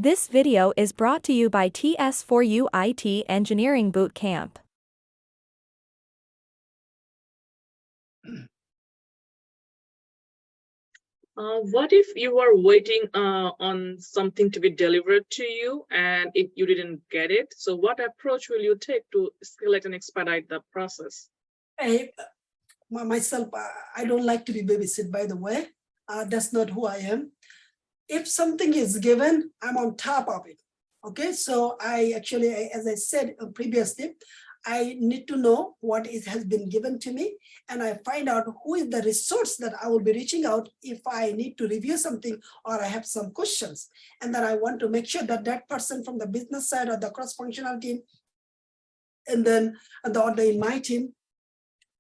This video is brought to you by TS4U IT Engineering Bootcamp. What if you are waiting on something to be delivered to you and you didn't get it? So what approach will you take to escalate and expedite the process? Myself, I don't like to be babysit, by the way. That's not who I am. If something is given, I'm on top of it. Okay, so I actually, as I said previously, I need to know what has been given to me, and I find out who is the resource that I will be reaching out if I need to review something or I have some questions. And then I want to make sure that that person from the business side or the cross-functional team, and then the order in my team,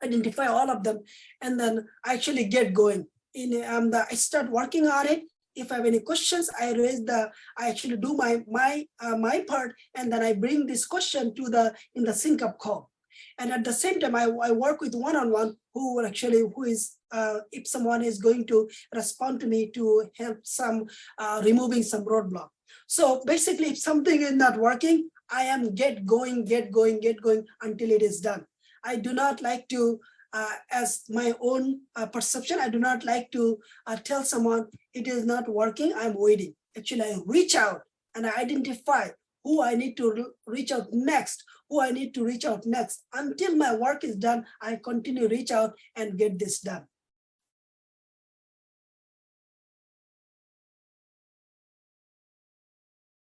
identify all of them, and then I actually get going. I start working on it. If I have any questions, I actually do my part, and then I bring this question to in the sync up call. And at the same time, I work with one-on-one who is, if someone is going to respond to me to help removing some roadblock. So basically, if something is not working, I am get going until it is done. I do not like to, as my own perception, I do not like to tell someone it is not working, I'm waiting. Actually, I reach out and I identify who I need to reach out next, until my work is done. I continue reach out and get this done.